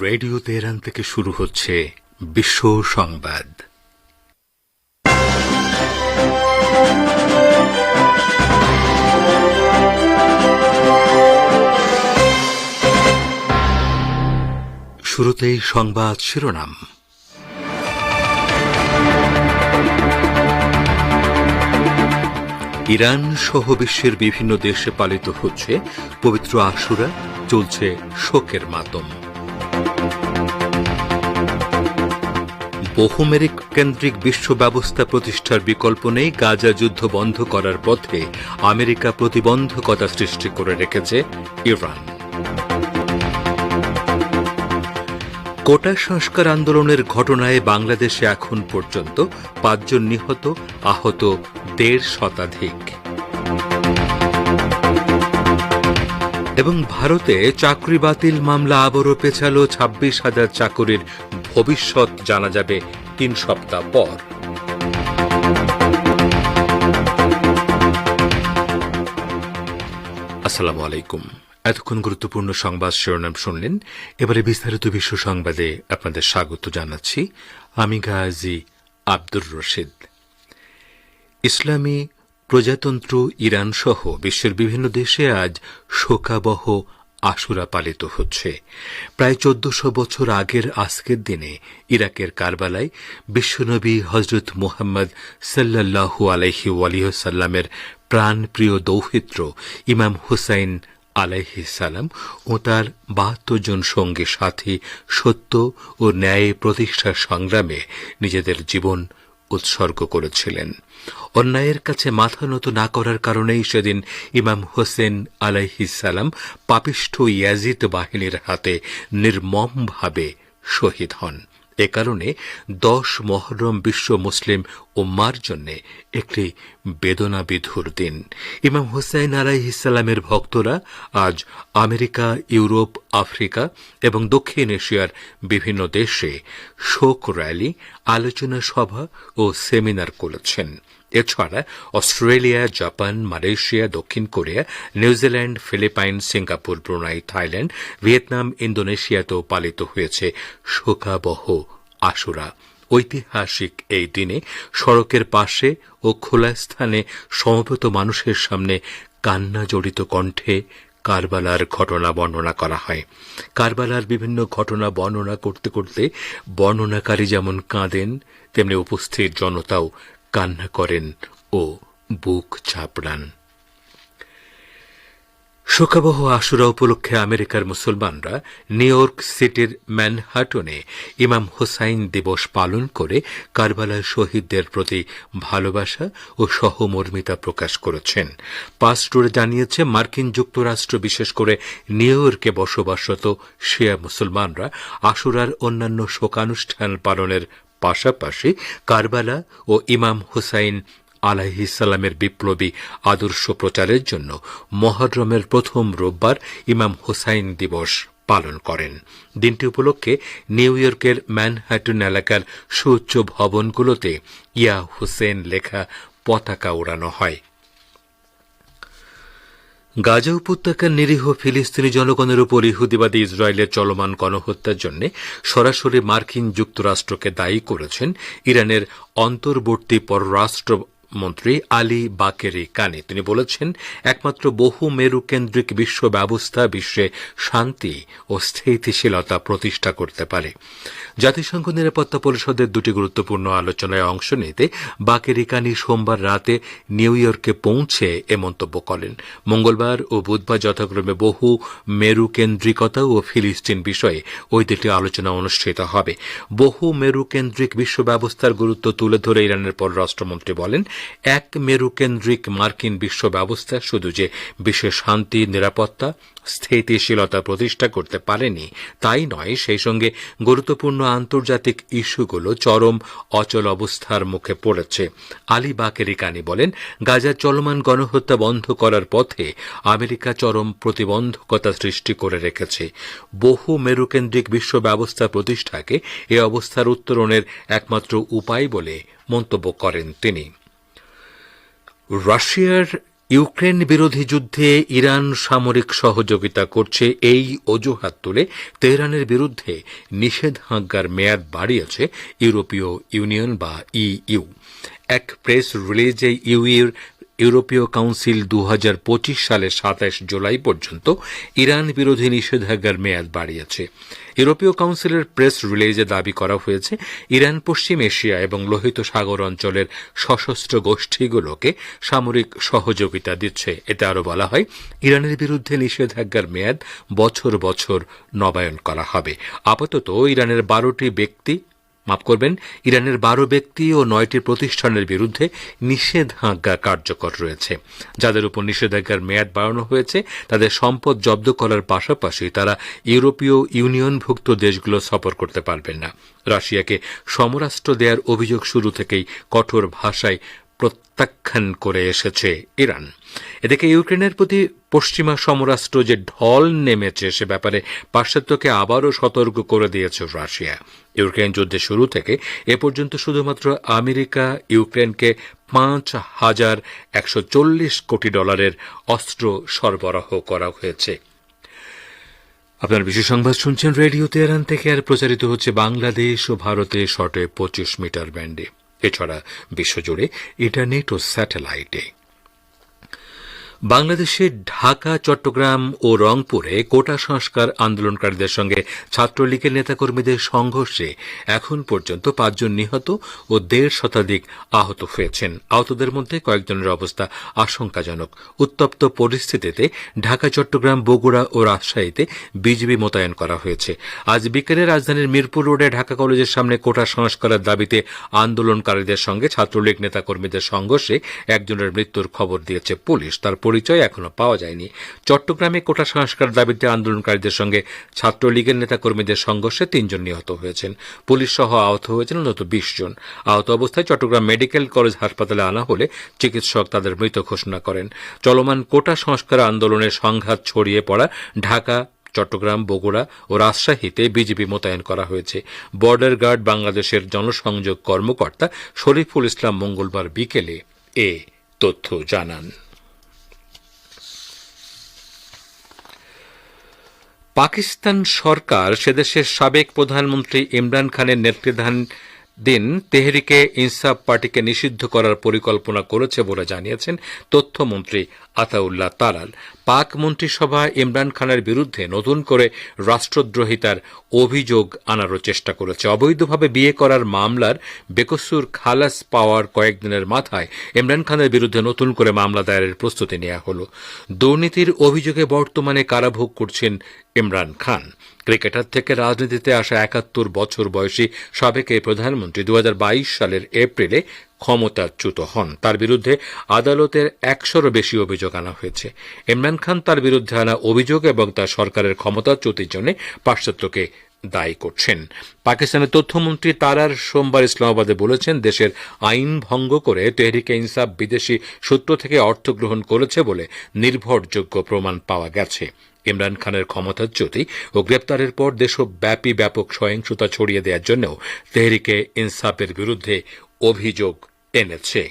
Radio Tehran থেকে শুরু হচ্ছে বিশ্ব সংবাদ। শুরুতেই সংবাদ শিরোনাম। ইরান সহ বিশ্বের বিভিন্ন দেশে পালিত হচ্ছে পবিত্র আশুরা, চলছে শোকের মাতম। বহুমেরুক কেন্দ্রিক বিশ্ব ব্যবস্থা প্রতিষ্ঠার বিকল্প নেই, গাজা যুদ্ধ বন্ধ করার পথে আমেরিকা প্রতিবন্ধকতা সৃষ্টি করে রেখেছে ইরান। কোটা সংস্কার আন্দোলনের ঘটনায় বাংলাদেশে এখন পর্যন্ত ৫ জন নিহত, আহত ১.৫ শতাধিক। এবং ভারতে চাকরি বাতিল মামলা আবারও পেছালো, ২৬,০০০ চাকরির ভবিষ্যৎ জানা যাবে ৩ সপ্তাহ পর। আসসালামু আলাইকুম। এতক্ষণ গুরুত্বপূর্ণ সংবাদ শিরোনাম শুনলেন। এবারে বিস্তারিত বিশ্ব সংবাদে আপনাদের স্বাগত জানাচ্ছি। আমি গাজী আব্দুর রশিদ। ইসলামী প্রজাতন্ত্র ইরান সহ বিশ্বের বিভিন্ন দেশে আজ শোকাবহ আশুরা পালিত হচ্ছে। প্রায় ১৪০০ বছর আগের আজকের দিনে ইরাকের কারবালায় বিশ্বনবী হজরত মুহাম্মদ সাল্লাল্লাহু আলাইহি ওয়াসাল্লামের প্রাণপ্রিয় দৌহিত্র ইমাম হুসাইন আলাইহিস সালাম ও তার ৭২ জন সঙ্গী সাথী সত্য ও ন্যায় প্রতিষ্ঠার সংগ্রামে নিজেদের জীবন উৎসর্গ করেছিলেন। অন্যায়ের কাছে মাথা নত না করার কারণেই সেদিন ইমাম হোসেন আলাইহিস সালাম পাপিষ্ঠ ইয়াজিদ বাহিনীর হাতে নির্মমভাবে শহীদ হন। এ কারণে ১০ মুহররম বিশ্ব মুসলিম উম্মার জন্য একটি বেদনাবিধুর দিন। ইমাম হোসেন আলাইহিস সালামের ভক্তরা আজ আমেরিকা, ইউরোপ, আফ্রিকা এবং দক্ষিণ এশিয়ার বিভিন্ন দেশে শোক র্যালি, আলোচনা সভা ও সেমিনার করেছেন। এছাড়া অস্ট্রেলিয়া, জাপান, মালয়েশিয়া, দক্ষিণ Korea, New Zealand, Philippines, Singapore, Brunei, Thailand, Vietnam, ইন্দোনেশিয়াতেও পালিত হয়েছে শোকাবহ আশুরা। ঐতিহাসিক এই দিনে সড়কের পাশে ও খোলা স্থানে সমবেত মানুষের সামনে কান্না জড়িত কণ্ঠে কারবালার ঘটনা বর্ণনা করা হয়। কারবালার বিভিন্ন ঘটনা বর্ণনা করতে করতে বর্ণনাকারী যেমন কাঁদেন, তেমনি উপস্থিত জনতাও কান্না করেন ও বুক চাপড়ান। শোকাবহ আশুরা উপলক্ষে আমেরিকার মুসলমানরা নিউ ইয়র্ক সিটির ম্যানহাটনে ইমাম হুসাইন দিবস পালন করে কারবালার শহীদদের প্রতি ভালোবাসা ও সহমর্মিতা প্রকাশ করেছেন। পাসটোরে জানিয়েছে, মার্কিন যুক্তরাষ্ট্র, বিশেষ করে নিউ ইয়র্কে বসবাসরত শিয়া মুসলমানরা আশুরার অন্যান্য শোকানুষ্ঠান পালনের পাশাপাশি কারবালা ও ইমাম হুসাইন আলাইহিস সালামের বিপ্লবী আদর্শ প্রচারের জন্য মুহররমের প্রথম রোববার ইমাম হুসাইন দিবস পালন করেন। দিনটি উপলক্ষে নিউ ইয়র্কের ম্যানহাটন এলাকার সুউচ্চ ভবনগুলোতে ইয়া হুসেন লেখা পতাকা ওড়ানো হয়। গাজা উপত্যকার নিরীহ ফিলিস্তিনি জনগণের উপর ইহুদিবাদী ইসরায়েলের চলমান গণহত্যার জন্য সরাসরি মার্কিন যুক্তরাষ্ট্রকে দায়ী করেছেন ইরানের অন্তর্বর্তী পররাষ্ট্রমন্ত্রী আলী বাকেরি কানি। তিনি বলেছেন, একমাত্র বহু মেরু কেন্দ্রিক বিশ্ব ব্যবস্থা বিশ্বে শান্তি ও স্থিতিশীলতা প্রতিষ্ঠা করতে পারে। জাতিসংঘ নিরাপত্তা পরিষদের দুটি গুরুত্বপূর্ণ আলোচনায় অংশ নিতে বাকেরি কানি সোমবার রাতে নিউ ইয়র্কে পৌঁছে এ মন্তব্য করেন। মঙ্গলবার ও বুধবার যথাক্রমে বহু মেরু কেন্দ্রিকতা ও ফিলিস্তিন বিষয়ে ওই দুটি আলোচনা অনুষ্ঠিত হবে। বহু মেরু কেন্দ্রিক বিশ্ব ব্যবস্থার গুরুত্ব তুলে ধরে ইরানের পররাষ্ট্রমন্ত্রী বলেন, এক মেরু কেন্দ্রিক মার্কিন বিশ্ব ব্যবস্থা শুধু যে বিশ্বে শান্তি, নিরাপত্তা, স্থিতিশীলতা প্রতিষ্ঠা করতে পারেনি তাই নয়, সেই সঙ্গে গুরুত্বপূর্ণ আন্তর্জাতিক ইস্যুগুলো চরম অচল অবস্থার মুখে পড়েছে। আলী বাকেরি কানি বলেন, গাজার চলমান গণহত্যা বন্ধ করার পথে আমেরিকা চরম প্রতিবন্ধকতা সৃষ্টি করে রেখেছে। বহু মেরুকেন্দ্রিক বিশ্ব ব্যবস্থা প্রতিষ্ঠাকে এ অবস্থার উত্তরণের একমাত্র উপায় বলে মন্তব্য করেন তিনি। রাশিয়ার ইউক্রেন বিরোধী যুদ্ধে ইরান সামরিক সহযোগিতা করছে এই অজুহাত তুলে তেহরানের বিরুদ্ধে নিষেধাজ্ঞার মেয়াদ বাড়িয়েছে ইউরোপীয় ইউনিয়ন বা ইইউ। এক প্রেস রিলিজে ইউরোপীয় কাউন্সিল 2025 সালের 27 জুলাই পর্যন্ত ইরান বিরোধী নিষেধাজ্ঞার মেয়াদ বাড়িয়েছে। ইউরোপীয় কাউন্সিলের প্রেস রিলিজে দাবি করা হয়েছে, ইরান পশ্চিম এশিয়া এবং লোহিত সাগর অঞ্চলের সশস্ত্র গোষ্ঠীগুলোকে সামরিক সহযোগিতা দিচ্ছে। এতে আরও বলা হয়, ইরানের বিরুদ্ধে নিষেধাজ্ঞার মেয়াদ বছর বছর নবায়ন করা হবে। আপাতত ইরানের 12 ব্যক্তি ও 9টি প্রতিষ্ঠানের বিরুদ্ধে নিষেধাজ্ঞা কার্যকর রয়েছে। যাদের উপর নিষেধাজ্ঞার মেয়াদ বাড়ানো হয়েছে তাদের সম্পদ জব্দ করার পাশাপাশি তারা ইউরোপীয় ইউনিয়নভুক্ত দেশগুলো সফর করতে পারবেন না। রাশিয়াকে সমরাস্ত্র দেওয়ার অভিযোগ শুরু থেকেই কঠোর ভাষায় প্রত্যাখ্যান করে এসেছে ইরান। এদিকে ইউক্রেনের প্রতি পশ্চিমা সমরাস্ত্র যে ঢল নেমেছে সে ব্যাপারে পাশ্চাত্যকে আবারও সতর্ক করে দিয়েছে রাশিয়া। ইউক্রেন যুদ্ধের শুরু থেকে এ পর্যন্ত শুধুমাত্র আমেরিকা ইউক্রেনকে $5,140 কোটি অস্ত্র সরবরাহ করা হয়েছে। আপনার বিশেষ সংবাদ শুনছেন রেডিও তেহরান থেকে, আর প্রচারিত হচ্ছে বাংলাদেশ ও ভারতে শর্টে 25 মিটার ব্যান্ডে, এছাড়া বিশ্বজুড়ে ইন্টারনেট ও স্যাটেলাইটে। বাংলাদেশের ঢাকা, চট্টগ্রাম ও রংপুরে কোটা সংস্কার আন্দোলনকারীদের সঙ্গে ছাত্রলীগের নেতাকর্মীদের সংঘর্ষে এখন পর্যন্ত 5 জন নিহত ও 1.5 শতাধিক আহত হয়েছেন। আহতদের মধ্যে কয়েকজনের অবস্থা আশঙ্কাজনক। উত্তপ্ত পরিস্থিতিতে ঢাকা, চট্টগ্রাম, বগুড়া ও রাজশাহীতে বিজিবি মোতায়েন করা হয়েছে। আজ বিকেলে রাজধানীর মিরপুর রোডে ঢাকা কলেজের সামনে কোটা সংস্কারের দাবিতে আন্দোলনকারীদের সঙ্গে ছাত্রলীগ নেতাকর্মীদের সংঘর্ষে একজনের মৃত্যুর খবর দিয়েছে পুলিশ। তার পরিচয় এখনো পাওয়া যায়নি। চট্টগ্রামে কোটা সংস্কার দাবিতে আন্দোলনকারীদের সঙ্গে ছাত্রলীগের নেতাকর্মীদের সংঘর্ষে 3 জন নিহত হয়েছেন। পুলিশ সহ আহত হয়েছেন অন্তত 20 জন। আহত অবস্থায় চট্টগ্রাম মেডিকেল কলেজ হাসপাতালে আনা হলে চিকিৎসক তাদের মৃত ঘোষণা করেন। চলমান কোটা সংস্কার আন্দোলনের সংঘাত ছড়িয়ে পড়া ঢাকা, চট্টগ্রাম, বগুড়া ও রাজশাহীতে বিজিবি মোতায়েন করা হয়েছে। বর্ডার গার্ড বাংলাদেশের জনসংযোগ কর্মকর্তা শরীফুল ইসলাম মঙ্গলবার বিকেলে এ তথ্য জানান। পাকিস্তান সরকার সেদেশের সাবেক প্রধানমন্ত্রী ইমরান খানের নেতৃত্বাধীন তেহরিকে ইনসাফ পার্টিকে নিষিদ্ধ করার পরিকল্পনা করেছে বলে জানিয়েছেন তথ্যমন্ত্রী আতাউল্লাহ তালাল। পাক মন্ত্রিসভা ইমরান খানের বিরুদ্ধে নতুন করে রাষ্ট্রদ্রোহিতার অভিযোগ আনারও চেষ্টা করেছে। অবৈধভাবে বিয়ে করার মামলার বেকসুর খালাস পাওয়ার কয়েকদিনের মাথায় ইমরান খানের বিরুদ্ধে নতুন করে মামলা দায়েরের প্রস্তুতি নেওয়া হল। দুর্নীতির অভিযোগে বর্তমানে কারাভোগ করছেন ইমরান খান। ক্রিকেটার থেকে রাজনীতিতে আসা 71 বছর বয়সী সাবেক এই প্রধানমন্ত্রী 2022 সালের এপ্রিলে ক্ষমতাচ্যুত হন। তার বিরুদ্ধে আদালতের 100-এরও বেশি অভিযোগ আনা হয়েছে। ইমরান খান তার বিরুদ্ধে আনা অভিযোগ এবং তার সরকারের ক্ষমতাচ্যুতির জন্য পাশ্চাত্যকে দায়ী করছেন। পাকিস্তানের তথ্যমন্ত্রী তারার সোমবার ইসলামাবাদে বলেছেন, দেশের আইন ভঙ্গ করে তেহরিকে ইনসাফ বিদেশি সূত্র থেকে অর্থ গ্রহণ করেছে বলে নির্ভরযোগ্য প্রমাণ পাওয়া গেছে। ইমরান খানের ক্ষমতাচ্যুতি ও গ্রেপ্তারের পর দেশব্যাপী ব্যাপক সহিংসতা ছড়িয়ে দেওয়ার জন্যও তেহরিকে ইনসাফের বিরুদ্ধে অভিযোগ এনেছে।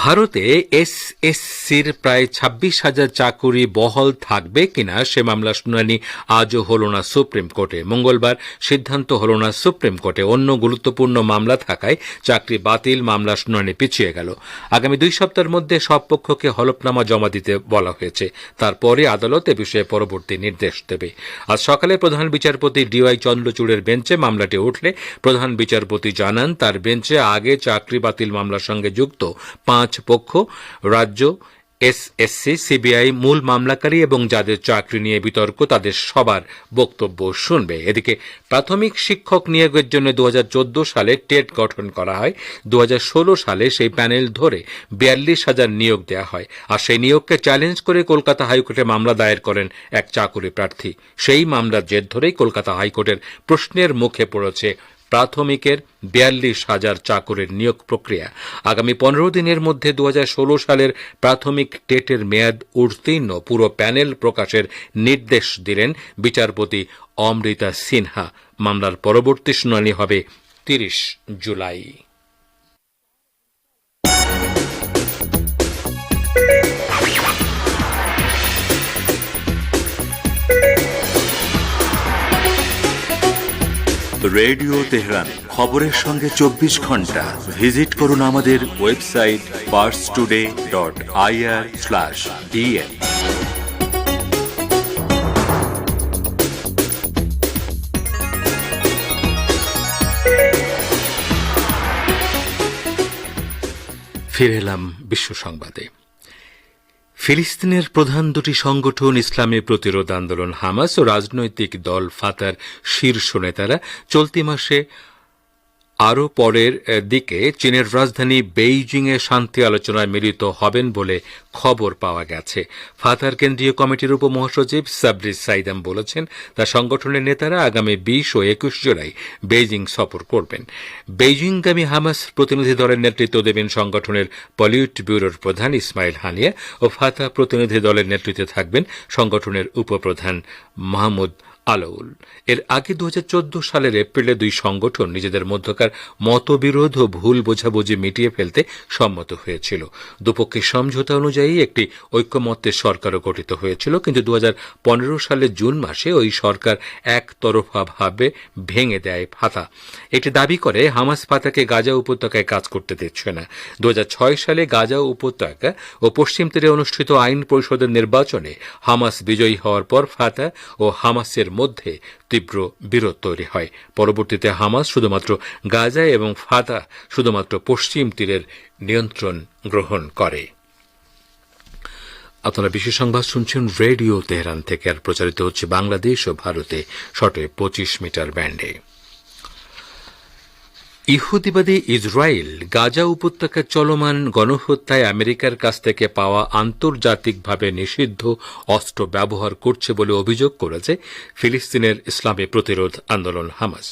ভারতে এসএসসির প্রায় 26,000 চাকুরি বহাল থাকবে কিনা সে মামলা শুনানি আজও হল না সুপ্রিম কোর্টে। মঙ্গলবার সিদ্ধান্ত হল না সুপ্রিম কোর্টে। অন্য গুরুত্বপূর্ণ মামলা থাকায় চাকরি বাতিল মামলা শুনানি পিছিয়ে গেল। আগামী 2 সপ্তাহের মধ্যে সব পক্ষকে হলফনামা জমা দিতে বলা হয়েছে। তারপরে আদালত এ বিষয়ে পরবর্তী নির্দেশ দেবে। আজ সকালে প্রধান বিচারপতি ডিওয়াই চন্দ্রচূড়ের বেঞ্চে মামলাটি উঠলে প্রধান বিচারপতি জানান, তার বেঞ্চে আগে চাকরি বাতিল মামলার সঙ্গে যুক্ত 5 পক্ষ, রাজ্য, এসএসসি, সিবিআই, মূল মামলাকারী এবং যাদের চাকরি নিয়ে বিতর্ক তাদের সবার বক্তব্য শুনবে। এদিকে প্রাথমিক শিক্ষক নিয়োগের জন্য 2014 সালে টেট গঠন করা হয়। 2016 সালে সেই প্যানেল ধরে 42,000 নিয়োগ দেওয়া হয়। আর সেই নিয়োগকে চ্যালেঞ্জ করে কলকাতা হাইকোর্টে মামলা দায়ের করেন এক চাকুরি প্রার্থী। সেই মামলার জের ধরেই কলকাতা হাইকোর্টের প্রশ্নের মুখে পড়েছে প্রাথমিকের 42,000 চাকরির নিয়োগ প্রক্রিয়া। আগামী 15 দিনের মধ্যে 2016 সালের প্রাথমিক টেটের মেয়াদ উত্তীর্ণ পুরো প্যানেল প্রকাশের নির্দেশ দিলেন বিচারপতি অমৃতা সিনহা। মামলার পরবর্তী শুনানি হবে 30 জুলাই। রেডিও তেহরান, খবরের সঙ্গে 24 ঘন্টা। ভিজিট করুন আমাদের ওয়েবসাইট parstoday.ir/en। ফিরে এলাম বিশ্ব সংবাদে। ফিলিস্তিনের প্রধান দুটি সংগঠন ইসলামী প্রতিরোধ আন্দোলন হামাস ও রাজনৈতিক দল ফাতার শীর্ষ নেতারা চলতি মাসে আরও পরের দিকে চীনের রাজধানী বেইজিংয়ে শান্তি আলোচনায় মিলিত হবেন বলে খবর পাওয়া গেছে। ফাতার কেন্দ্রীয় কমিটির উপমহাসচিব সাবরি সাইদাম বলেছেন, তার সংগঠনের নেতারা আগামী 20 ও 21 জুলাই বেইজিং সফর করবেন। বেইজিংগামী হামাস প্রতিনিধি দলের নেতৃত্ব দেবেন সংগঠনের পলিট ব্যুরোর প্রধান ইসমাইল হানিয়া ও ফাতা প্রতিনিধি দলের নেতৃত্বে থাকবেন সংগঠনের উপপ্রধান মাহমুদ আলাউল। এর আগে 2014 সালের এপ্রিলে দুই সংগঠন নিজেদের মধ্যকার মতবিরোধ ও ভুল বোঝাবুঝি মিটিয়ে ফেলতে সম্মত হয়েছিল। দুপক্ষের সমঝোতা অনুযায়ী একটি ঐক্যমত্যের সরকারও গঠিত হয়েছিল, কিন্তু 2015 সালের জুন মাসে ওই সরকার একতরফাভাবে ভেঙে দেয় ফাতা। এটি দাবি করে হামাস ফাতাকে গাজা উপত্যকায় কাজ করতে দিচ্ছে না। 2006 সালে গাজা উপত্যকা ও পশ্চিম তীরে অনুষ্ঠিত আইন পরিষদের নির্বাচনে হামাস বিজয়ী হওয়ার পর ফাতা ও হামাসের মধ্যে তীব্র বিরোধ তৈরি হয়। পরবর্তীতে হামাস শুধুমাত্র গাজা এবং ফাতা শুধুমাত্র পশ্চিম তীরের নিয়ন্ত্রণ গ্রহণ করে। আপনারা বিশেষ সংবাদ শুনছেন রেডিও তেহরান থেকে, আর প্রচারিত হচ্ছে বাংলাদেশ ও ভারতে শর্টে 25 মিটার ব্যান্ডে। ইহুদিবাদী ইসরায়েল গাজা উপত্যকার চলমান গণহত্যায় আমেরিকার কাছ থেকে পাওয়া আন্তর্জাতিকভাবে নিষিদ্ধ অস্ত্র ব্যবহার করছে বলে অভিযোগ করেছে ফিলিস্তিনের ইসলামী প্রতিরোধ আন্দোলন হামাস।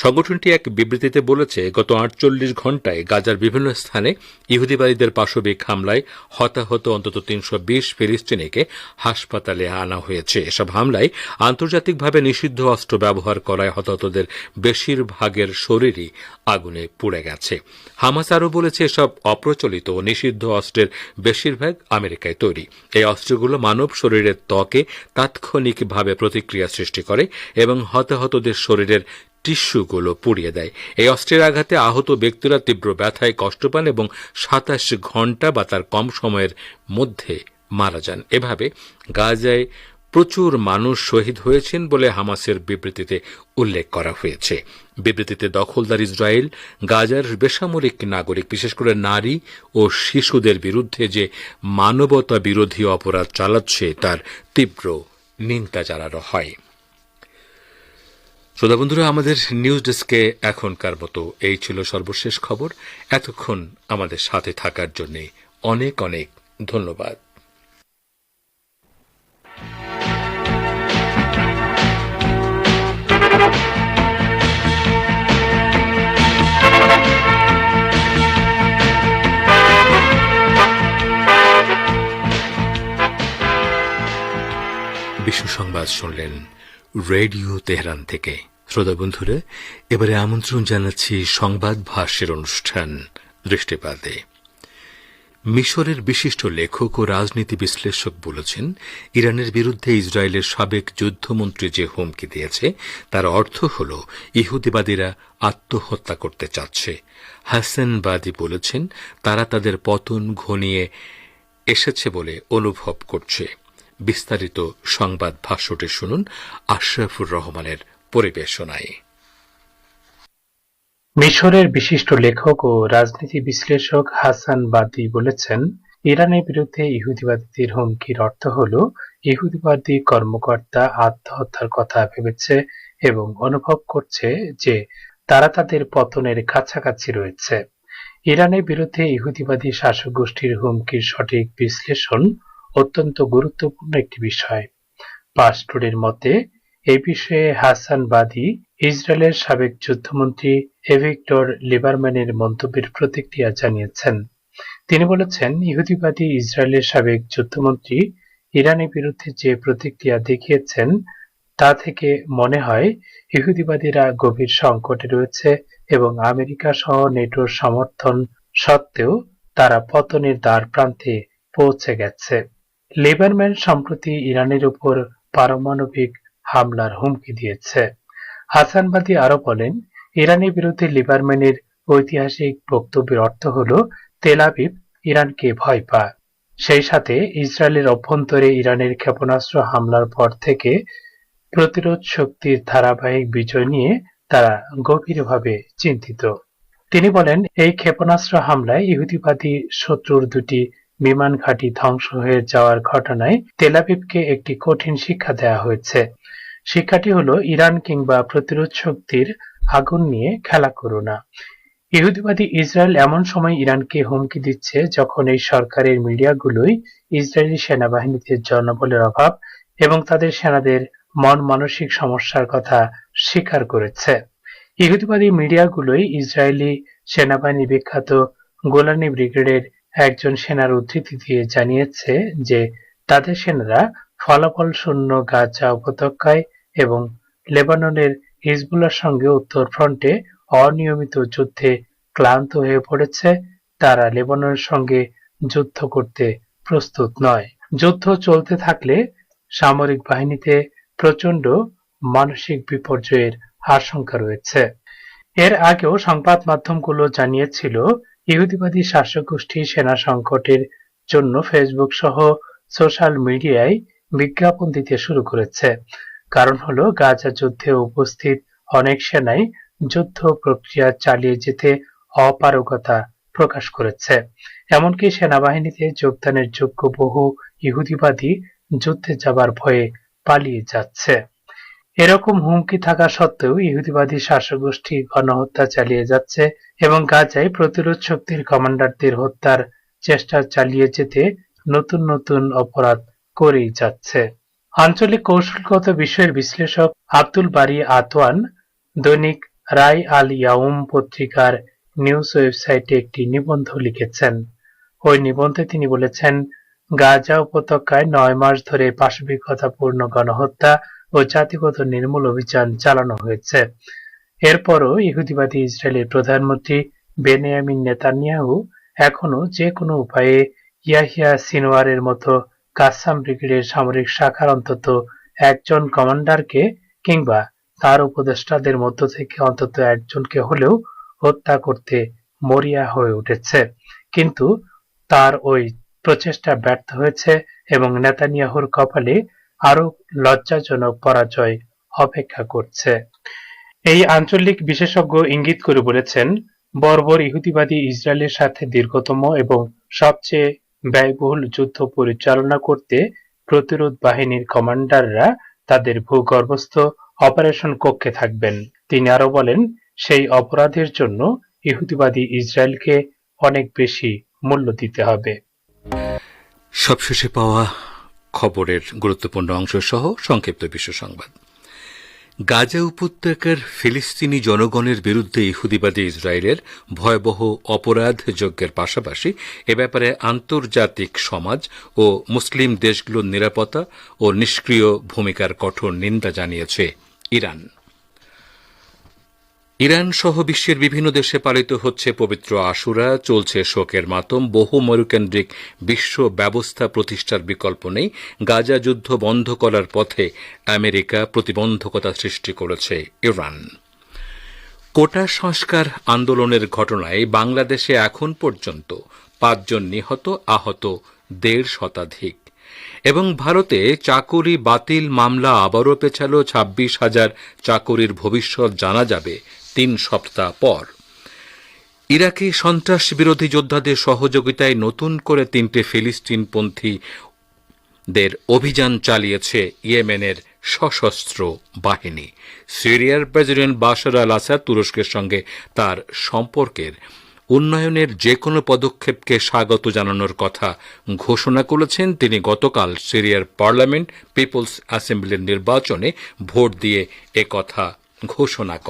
সংগঠনটি এক বিবৃতিতে বলেছে, গত 48 ঘণ্টায় গাজার বিভিন্ন স্থানে ইহুদিবাদীদের পাশবিক হামলায় হতাহত অন্তত 320 ফিলিস্তিনিকে হাসপাতালে আনা হয়েছে। এসব হামলায় আন্তর্জাতিকভাবে নিষিদ্ধ অস্ত্র ব্যবহার করায় হতাহতদের বেশিরভাগের শরীরই আগুনে পুড়ে গেছে। হামাস আরও বলেছে, এসব অপ্রচলিত ও নিষিদ্ধ অস্ত্রের বেশিরভাগ আমেরিকায় তৈরি। এই অস্ত্রগুলো মানব শরীরের ত্বকে তাৎক্ষণিকভাবে প্রতিক্রিয়া সৃষ্টি করে এবং হতাহতদের শরীরের টিস্যুগুলো পুড়িয়ে দেয়। এই অস্ত্রের আঘাতে আহত ব্যক্তিরা তীব্র ব্যথায় কষ্ট পান এবং 27 ঘণ্টা বা তার কম সময়ের মধ্যে মারা যান। এভাবে গাজায় প্রচুর মানুষ শহীদ হয়েছেন বলে হামাসের বিবৃতিতে উল্লেখ করা হয়েছে। বিবৃতিতে দখলদার ইসরায়েল গাজার বেসামরিক নাগরিক, বিশেষ করে নারী ও শিশুদের বিরুদ্ধে যে মানবতা বিরোধী অপরাধ চালাচ্ছে তার তীব্র নিন্দা জানানো হয়। শ্রোতা বন্ধুরা, আমাদের নিউজ ডেস্কে এখনকার মতো এই ছিল সর্বশেষ খবর। এতক্ষণ আমাদের সাথে থাকার জন্য অনেক অনেক ধন্যবাদ। বিশ্ব সংবাদ শুনলেন রেডিও তেহরান থেকে। শ্রোতা বন্ধুরা, এবারে আমন্ত্রণ জানাচ্ছি সংবাদ ভাষ্যের অনুষ্ঠান দৃষ্টিপাতে। মিশরের বিশিষ্ট লেখক ও রাজনীতি বিশ্লেষক বলেছেন, ইরানের বিরুদ্ধে ইসরায়েলের সাবেক যুদ্ধমন্ত্রী যে হুমকি দিয়েছে তার অর্থ হল ইহুদিবাদীরা আত্মহত্যা করতে চাচ্ছে। হাসান বাদি বলেছেন, তারা তাদের পতন ঘনিয়ে এসেছে বলে অনুভব করছে। বিস্তারিত সংবাদ ভাষ্যটি শুনুন আশরাফুর রহমানের পরিবেশনায়। মিশরের বিশিষ্ট লেখক ও রাজনীতি বিশ্লেষক হাসান বাদি বলেছেন, ইরানের বিরুদ্ধে ইহুদিবাদীদের হুমকির অর্থ হল ইহুদিবাদী কর্মকর্তা আত্মহত্যার কথা ভেবেছে এবং অনুভব করছে যে তারা তাদের পতনের কাছাকাছি রয়েছে। ইরানের বিরুদ্ধে ইহুদিবাদী শাসক গোষ্ঠীর হুমকির সঠিক বিশ্লেষণ অত্যন্ত গুরুত্বপূর্ণ একটি বিষয়। পাস্টরের মতে, এই বিষয়ে হাসান বাদি ইসরায়েলের সাবেক যুদ্ধমন্ত্রী এভিক্টর লিবারম্যানের মন্তব্যের প্রতিক্রিয়া জানিয়েছেন। তিনি বলেছেন, ইহুদিবাদী ইসরায়েলের সাবেক যুদ্ধমন্ত্রী ইরানের বিরুদ্ধে যে প্রতিক্রিয়া দেখিয়েছেন তা থেকে মনে হয় ইহুদিবাদীরা গভীর সংকটে রয়েছে এবং আমেরিকা সহ নেটোর সমর্থন সত্ত্বেও তারা পতনের দ্বার প্রান্তে পৌঁছে গেছে। লিবারম্যান সম্প্রতি ইরানের উপর পারমাণবিক হামলার হুমকি দিয়েছে। হাসান বাদী আরো বলেন, ইরানের বিরুদ্ধে লিবারম্যানের ঐতিহাসিক বক্তব্যের অর্থ হল তেল আবিব ইরানকে ভয় পায়। সেই সাথে ইসরায়েলের অভ্যন্তরে ইরানের ক্ষেপণাস্ত্র হামলার পর থেকে প্রতিরোধ শক্তির ধারাবাহিক বিজয় নিয়ে তারা গভীরভাবে চিন্তিত। তিনি বলেন, এই ক্ষেপণাস্ত্র হামলায় ইহুদিবাদী শত্রুর দুটি বিমান ঘাঁটি ধ্বংস হয়ে যাওয়ার ঘটনায় তেল আবিবকে একটি কঠিন শিক্ষা দেওয়া হয়েছে। শিক্ষাটি হলো ইরান কিংবা প্রতিরোধ শক্তির আগুন নিয়ে খেলা করো না। ইহুদিবাদী ইসরায়েল এমন সময় ইরানকে হুমকি দিচ্ছে যখন এই সরকারের মিডিয়াগুলোই ইসরায়েলি সেনাবাহিনীতে জনবলের অভাব এবং তাদের সেনাদের মন মানসিক সমস্যার কথা স্বীকার করেছে। ইহুদিবাদী মিডিয়াগুলোই ইসরায়েলি সেনাবাহিনীর বিখ্যাত গোলানি ব্রিগেডের একজন সেনার উদ্ধৃতি দিয়ে জানিয়েছে যে তাদের সেনারা ফলাফল শূন্য গাজা উপত্যকায় এবং লেবাননের হিজবুল্লাহর সঙ্গে উত্তর ফ্রন্টে অনিয়মিত যুদ্ধে ক্লান্ত হয়ে পড়েছে। তারা লেবাননের সঙ্গে যুদ্ধ করতে প্রস্তুত নয়। যুদ্ধ চলতে থাকলে সামরিক বাহিনীতে প্রচণ্ড মানসিক বিপর্যয়ের আশঙ্কা রয়েছে। এর আগেও সংবাদ মাধ্যমগুলো জানিয়েছিল ইহুদিবাদী শাসকগোষ্ঠী সেনা সংকটের জন্য ফেসবুক সহ সোশ্যাল মিডিয়ায় বিজ্ঞাপন দিতে শুরু করেছে। কারণ হলো গাজা যুদ্ধে উপস্থিত অনেক সেনাই যুদ্ধ প্রক্রিয়া চালিয়ে যেতে অপারগতা প্রকাশ করেছে। এমনকি সেনাবাহিনীতে যোগদানের যোগ্য বহু ইহুদিবাদী যুদ্ধে যাবার ভয়ে পালিয়ে যাচ্ছে। এরকম হুমকি থাকা সত্ত্বেও ইহুদিবাদী শাসকগোষ্ঠী গণহত্যা চালিয়ে যাচ্ছে এবং গাজায় প্রতিরোধ শক্তির কমান্ডারদের হত্যার চেষ্টা চালিয়ে যেতে নতুন নতুন অপরাধ করেই যাচ্ছে। আঞ্চলিক কৌশলগত বিষয়ের বিশ্লেষক আব্দুল বারী আতওয়ান দৈনিক রায় আল ইয়াউম পত্রিকার নিউজ ওয়েবসাইটে একটি নিবন্ধ লিখেছেন। ওই নিবন্ধে তিনি বলেছেন, গাজা উপত্যকায় ৯ মাস ধরে পাশবিকতাপূর্ণ গণহত্যা ও জাতিগত নির্মূল অভিযান চালানো হয়েছে। এরপরও ইহুদিবাদী ইসরায়েলের প্রধানমন্ত্রী বেনিয়ামিন নেতানিয়াহু এখনো যে কোনো উপায়ে ইয়াহিয়া সিনওয়ারের মতো কাসাম ব্রিগেডের সামরিক শাখার অন্তত একজন কমান্ডারকে কিংবা তার উপদেষ্টাদের মধ্য থেকে অন্তত একজনকে হলেও হত্যা করতে মরিয়া হয়ে উঠেছে। কিন্তু তার ওই প্রচেষ্টা ব্যর্থ হয়েছে এবং নেতানিয়াহুর কপালে আরো লজ্জাজনক পরাজয় অপেক্ষা করছে। এই আঞ্চলিক বিশেষজ্ঞ ইঙ্গিত করে বলেছেন, বর্বর ইহুদিবাদী ইসরায়েলের সাথে দীর্ঘতম এবং সবচেয়ে ব্যয়বহুল যুদ্ধ পরিচালনা করতে প্রতিরোধ বাহিনীর কমান্ডাররা তাদের ভূগর্ভস্থ অপারেশন কক্ষে থাকবেন। তিনি আরো বলেন, সেই অপরাধের জন্য ইহুদিবাদী ইসরায়েলকে অনেক বেশি মূল্য দিতে হবে। সবশেষে পাওয়া খবরের গুরুত্বপূর্ণ অংশ সহ সংক্ষিপ্ত বিশ্ব সংবাদ। গাজা উপত্যকার ফিলিস্তিনি জনগণের বিরুদ্ধে ইহুদিবাদী ইসরায়েলের ভয়াবহ অপরাধ যজ্ঞের পাশাপাশি এ ব্যাপারে আন্তর্জাতিক সমাজ ও মুসলিম দেশগুলোর নিরাপত্তা ও নিষ্ক্রিয় ভূমিকার কঠোর নিন্দা জানিয়েছে ইরান। ইরান সহ বিশ্বের বিভিন্ন দেশে পালিত হচ্ছে পবিত্র আশুরা, চলছে শোকের মাতম। বহু মরুকেন্দ্রিক বিশ্ব ব্যবস্থা প্রতিষ্ঠার বিকল্প নেই। গাজা যুদ্ধ বন্ধ করার পথে আমেরিকা প্রতিবন্ধকতা সৃষ্টি করেছে ইরান। কোটা সংস্কার আন্দোলনের ঘটনায় বাংলাদেশে এখন পর্যন্ত ৫ জন নিহত, আহত ১৫০ শতাধিক। এবং ভারতে চাকুরি বাতিল মামলা আবারও পেছাল। ২৬,০০০ চাকুরির ভবিষ্যৎ জানা যাবে ৩ সপ্তাহ পর। ইরাকে সন্ত্রাস বিরোধী যোদ্ধাদের সহযোগিতায় নতুন করে ৩টে ফিলিস্তিনপন্থীদের অভিযান চালিয়েছে ইয়েমেনের সশস্ত্র বাহিনী। সিরিয়ার প্রেসিডেন্ট বাশার আল আসাদ তুরস্কের সঙ্গে তার সম্পর্কের উন্নয়নের যে কোনো পদক্ষেপকে স্বাগত জানানোর কথা ঘোষণা করেছেন। তিনি গতকাল সিরিয়ার পার্লামেন্ট পিপলস অ্যাসেম্বলির নির্বাচনে ভোট দিয়ে একথা ঘোষণা করেন।